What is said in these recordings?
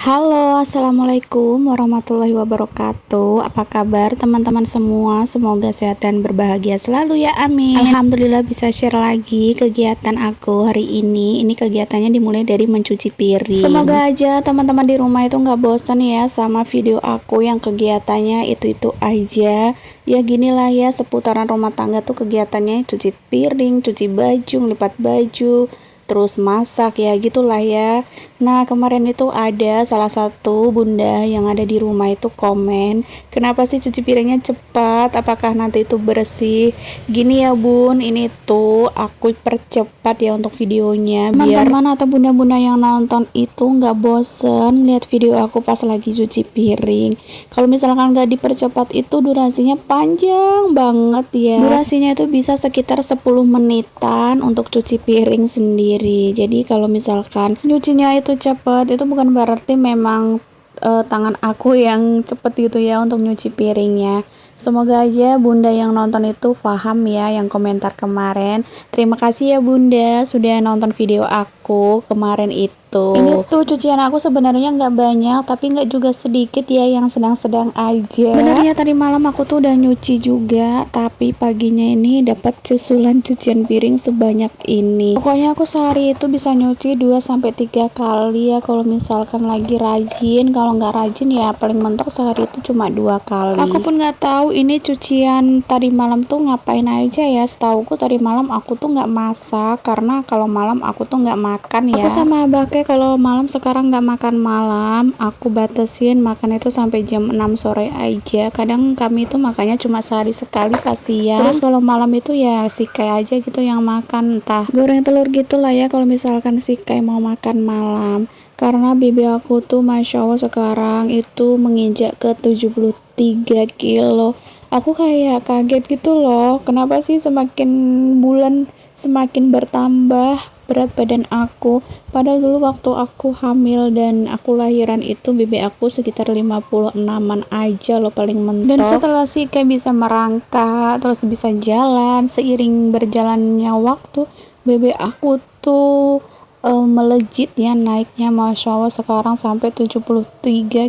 Halo, assalamualaikum warahmatullahi wabarakatuh. Apa kabar teman-teman semua? Semoga sehat dan berbahagia selalu ya, amin. Alhamdulillah bisa share lagi kegiatan aku hari ini. Ini kegiatannya dimulai dari mencuci piring. Semoga aja teman-teman di rumah itu nggak bosan ya sama video aku yang kegiatannya itu aja. Ya ginilah ya, seputaran rumah tangga tuh kegiatannya cuci piring, cuci baju, lipat baju, terus masak ya gitulah ya. Nah kemarin itu ada salah satu bunda yang ada di rumah itu komen, kenapa sih cuci piringnya cepat, apakah nanti itu bersih? Gini ya bun, ini tuh aku percepat ya untuk videonya biar teman-teman atau bunda-bunda yang nonton itu nggak bosen lihat video aku pas lagi cuci piring. Kalau misalkan nggak dipercepat itu durasinya panjang banget ya, durasinya itu bisa sekitar 10 menitan untuk cuci piring sendiri. Jadi kalau misalkan nyucinya itu cepet, itu bukan berarti memang tangan aku yang cepet gitu ya untuk nyuci piringnya. Semoga aja bunda yang nonton itu paham ya yang komentar kemarin. Terima kasih ya bunda sudah nonton video aku kemarin itu. Ini tuh cucian aku sebenarnya nggak banyak, tapi nggak juga sedikit ya, yang sedang-sedang aja. Benernya tadi malam aku tuh udah nyuci juga, tapi paginya ini dapat susulan cucian piring sebanyak ini. Pokoknya aku sehari itu bisa nyuci 2-3 kali ya kalau misalkan lagi rajin. Kalau nggak rajin ya paling mentok sehari itu cuma 2 kali. Aku pun nggak tahu ini cucian tadi malam tuh ngapain aja ya. Setauku tadi malam aku tuh nggak masak, karena kalau malam aku tuh nggak makan ya. Aku sama abah kalau malam sekarang nggak makan malam, aku batasin makan itu sampai jam 6 sore aja. Kadang kami itu makannya cuma sehari sekali pas siang. Terus kalau malam itu ya si Kai aja gitu yang makan, entah goreng telur gitulah ya kalau misalkan si Kai mau makan malam. Karena bibi aku tuh Masya Allah sekarang itu menginjak ke 73 kilo. Aku kayak kaget gitu loh, kenapa sih semakin bulan semakin bertambah berat badan aku. Padahal dulu waktu aku hamil dan aku lahiran itu BB aku sekitar 56an aja loh paling mentok. Dan setelah sih kayak bisa merangkak terus bisa jalan, seiring berjalannya waktu BB aku tuh melejit ya naiknya, Masya Allah sekarang sampai 73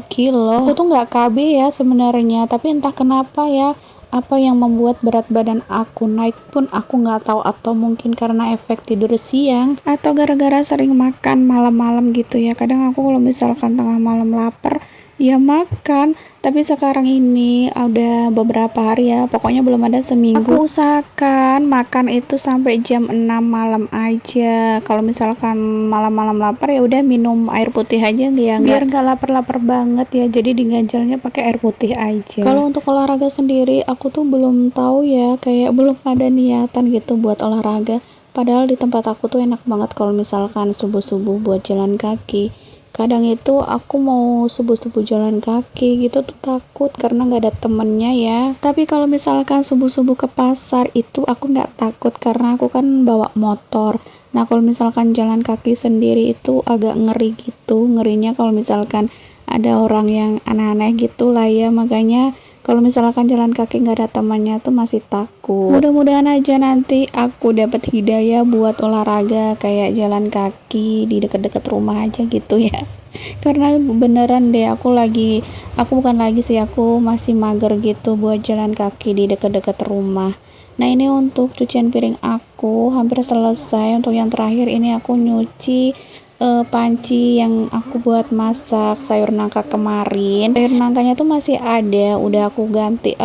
kilo. Aku tuh nggak KB ya sebenarnya, tapi entah kenapa ya, apa yang membuat berat badan aku naik pun aku nggak tahu, atau mungkin karena efek tidur siang atau gara-gara sering makan malam-malam gitu ya. Kadang aku kalau misalkan tengah malam lapar ya makan, tapi sekarang ini udah beberapa hari ya, pokoknya belum ada seminggu, aku usahakan makan itu sampai jam 6 malam aja. Kalau misalkan malam-malam lapar ya udah minum air putih aja ya, biar nggak lapar-lapar banget ya, jadi diganjalnya pakai air putih aja. Kalau untuk olahraga sendiri aku tuh belum tahu ya, kayak belum ada niatan gitu buat olahraga. Padahal di tempat aku tuh enak banget kalau misalkan subuh-subuh buat jalan kaki. Kadang itu aku mau subuh-subuh jalan kaki gitu tuh takut karena nggak ada temennya ya. Tapi kalau misalkan subuh-subuh ke pasar itu aku nggak takut karena aku kan bawa motor. Nah kalau misalkan jalan kaki sendiri itu agak ngeri gitu, ngerinya kalau misalkan ada orang yang aneh-aneh gitu lah ya. Makanya kalau misalkan jalan kaki nggak ada temannya tuh masih takut. Mudah-mudahan aja nanti aku dapat hidayah buat olahraga kayak jalan kaki di deket-deket rumah aja gitu ya. Karena beneran deh aku bukan lagi sih, aku masih mager gitu buat jalan kaki di deket-deket rumah. Nah ini untuk cucian piring aku hampir selesai. Untuk yang terakhir ini aku nyuci panci yang aku buat masak sayur nangka kemarin. Sayur nangkanya tuh masih ada, udah aku ganti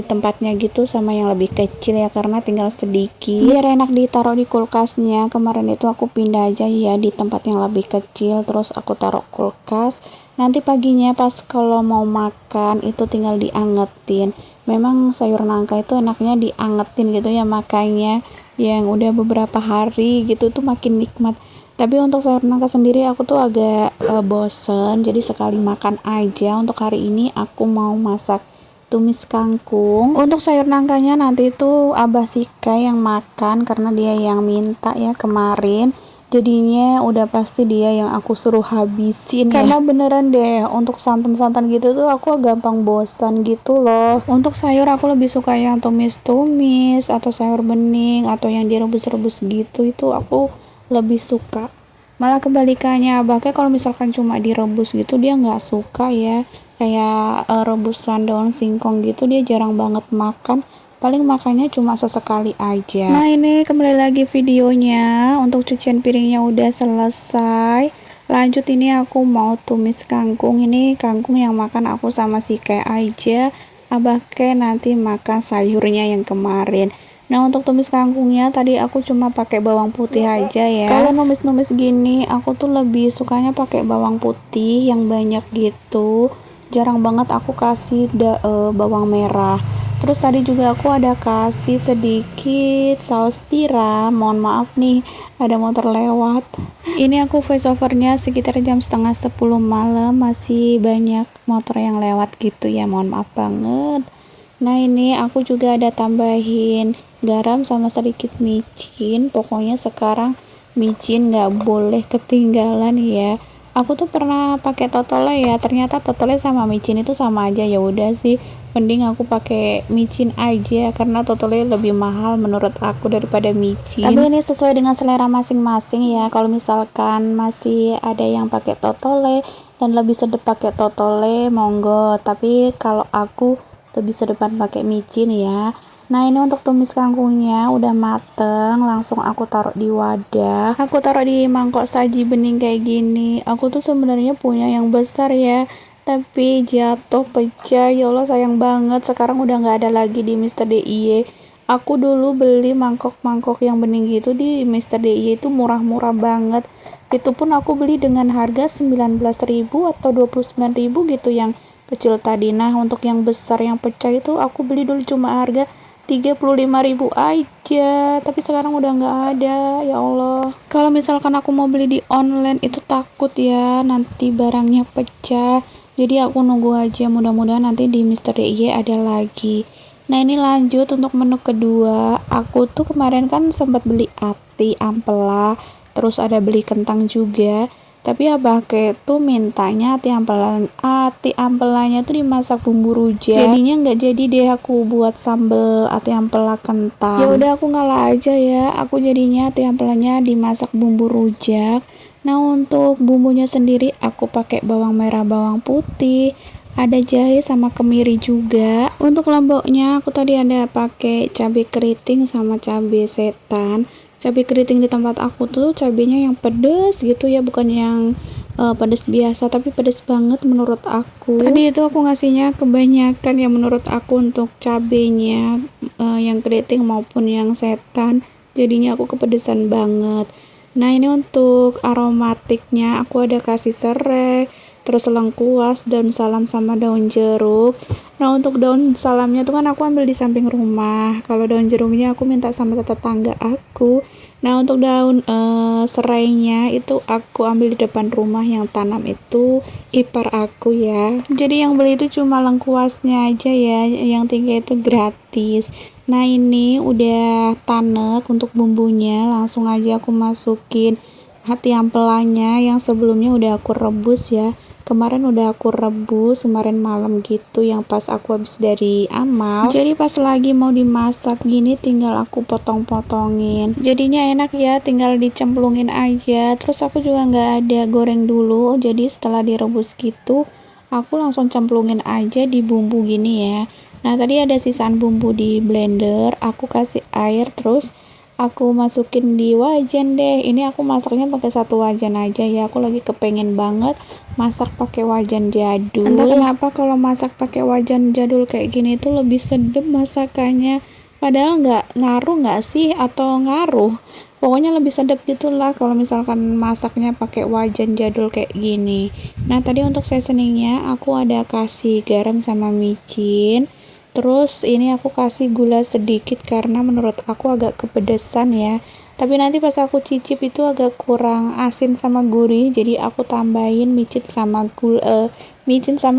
tempatnya gitu sama yang lebih kecil ya, karena tinggal sedikit biar enak ditaruh di kulkasnya. Kemarin itu aku pindah aja ya di tempat yang lebih kecil, terus aku taruh kulkas. Nanti paginya pas kalau mau makan itu tinggal diangetin. Memang sayur nangka itu enaknya diangetin gitu ya, makanya yang udah beberapa hari gitu tuh makin nikmat. Tapi untuk sayur nangka sendiri aku tuh agak bosen, jadi sekali makan aja. Untuk hari ini aku mau masak tumis kangkung. Untuk sayur nangkanya nanti itu Abah Sika yang makan karena dia yang minta ya kemarin. Jadinya udah pasti dia yang aku suruh habisin karena beneran deh untuk santan-santan gitu tuh aku gampang bosan gitu loh. Untuk sayur aku lebih suka yang tumis-tumis atau sayur bening atau yang direbus-rebus gitu, itu aku lebih suka. Malah kebalikannya, abahnya kalau misalkan cuma direbus gitu dia nggak suka ya. Kayak rebusan daun singkong gitu dia jarang banget makan, paling makannya cuma sesekali aja. Nah ini kembali lagi videonya, untuk cucian piringnya udah selesai. Lanjut, ini aku mau tumis kangkung. Ini kangkung yang makan aku sama si Kay aja, abah Kay nanti makan sayurnya yang kemarin. Nah untuk tumis kangkungnya tadi aku cuma pakai bawang putih aja ya. Kalau numis-numis gini aku tuh lebih sukanya pakai bawang putih yang banyak gitu, jarang banget aku kasih bawang merah. Terus tadi juga aku ada kasih sedikit saus tiram. Mohon maaf nih, ada motor lewat. Ini aku voice overnya sekitar jam setengah 10 malam, masih banyak motor yang lewat gitu ya, mohon maaf banget. Nah ini aku juga ada tambahin garam sama sedikit micin. Pokoknya sekarang micin nggak boleh ketinggalan ya. Aku tuh pernah pakai totole ya, ternyata totole sama micin itu sama aja. Ya udah sih, mending aku pakai micin aja karena totole lebih mahal menurut aku daripada micin. Tapi ini sesuai dengan selera masing-masing ya. Kalau misalkan masih ada yang pakai totole dan lebih sedap pakai totole, monggo. Tapi kalau aku lebih sedepan pakai micin ya. Nah ini untuk tumis kangkungnya udah mateng, langsung aku taruh di wadah. Aku taruh di mangkok saji bening kayak gini. Aku tuh sebenarnya punya yang besar ya, tapi jatuh pecah. Ya Allah sayang banget. Sekarang udah nggak ada lagi di Mister DIY. Aku dulu beli mangkok-mangkok yang bening gitu di Mister DIY itu murah-murah banget. Itu pun aku beli dengan harga 19.000 atau 29.000 gitu yang kecil tadi. Nah untuk yang besar yang pecah itu aku beli dulu cuma harga 35.000 aja, tapi sekarang udah nggak ada. Ya Allah, kalau misalkan aku mau beli di online itu takut ya nanti barangnya pecah, jadi aku nunggu aja, mudah-mudahan nanti di Mister DIY ada lagi. Nah ini lanjut untuk menu kedua. Aku tuh kemarin kan sempat beli ati ampela, terus ada beli kentang juga. Tapi abah Kay tuh mintanya ati ampelanya tuh dimasak bumbu rujak. Jadinya nggak jadi deh aku buat sambel ati ampela kentang. Ya udah aku ngalah aja ya. Aku jadinya ati ampelanya dimasak bumbu rujak. Nah untuk bumbunya sendiri aku pakai bawang merah, bawang putih, ada jahe sama kemiri juga. Untuk lomboknya aku tadi ada pakai cabai keriting sama cabai setan. Cabai keriting di tempat aku tuh cabenya yang pedes gitu ya, bukan yang pedes biasa, tapi pedes banget menurut aku. Tadi itu aku ngasihnya kebanyakan ya menurut aku untuk cabenya, yang keriting maupun yang setan, jadinya aku kepedesan banget. Nah ini untuk aromatiknya aku ada kasih serai, terus lengkuas, daun salam sama daun jeruk. Nah untuk daun salamnya tuh kan aku ambil di samping rumah, kalau daun jeruknya aku minta sama tetangga aku. Nah untuk daun serainya itu aku ambil di depan rumah, yang tanam itu ipar aku ya. Jadi yang beli itu cuma lengkuasnya aja ya, yang 3 itu gratis. Nah ini udah tanek untuk bumbunya, langsung aja aku masukin hati ampelanya yang sebelumnya udah aku rebus ya. Kemarin udah aku rebus kemarin malam gitu, yang pas aku habis dari amal. Jadi pas lagi mau dimasak gini tinggal aku potong-potongin. Jadinya enak ya, tinggal dicemplungin aja. Terus aku juga nggak ada goreng dulu. Jadi setelah direbus gitu, aku langsung cemplungin aja di bumbu gini ya. Nah tadi ada sisaan bumbu di blender, aku kasih air terus aku masukin di wajan deh. Ini aku masaknya pakai satu wajan aja ya, aku lagi kepengen banget masak pakai wajan jadul. Entah kenapa kalau masak pakai wajan jadul kayak gini tuh lebih sedap masakannya, padahal nggak ngaruh nggak sih, atau ngaruh, pokoknya lebih sedap gitulah kalau misalkan masaknya pakai wajan jadul kayak gini. Nah tadi untuk seasoningnya aku ada kasih garam sama micin. Terus ini aku kasih gula sedikit karena menurut aku agak kepedesan ya. Tapi nanti pas aku cicip itu agak kurang asin sama gurih, jadi aku tambahin micin sama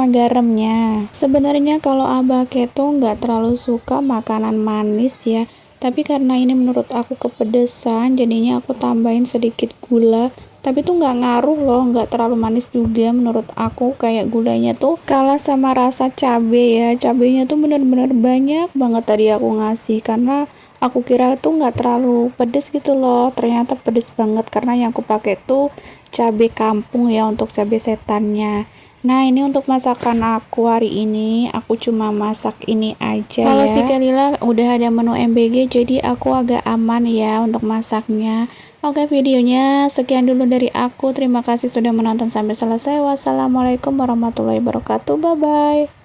garamnya. Sebenarnya kalau abah keto nggak terlalu suka makanan manis ya. Tapi karena ini menurut aku kepedesan, jadinya aku tambahin sedikit gula. Tapi tuh nggak ngaruh loh, nggak terlalu manis juga menurut aku. Kayak gulanya tuh kalah sama rasa cabe ya, cabenya tuh bener-bener banyak banget tadi aku ngasih, karena Aku kira tuh nggak terlalu pedes gitu loh, ternyata pedes banget karena yang aku pakai tuh cabai kampung ya untuk cabai setannya. Nah, ini untuk masakan aku hari ini, aku cuma masak ini aja kalau ya. Si Kelila udah ada menu MBG, jadi aku agak aman ya untuk masaknya. Oke, videonya sekian dulu dari aku. Terima kasih sudah menonton sampai selesai. Wassalamualaikum warahmatullahi wabarakatuh. Bye-bye.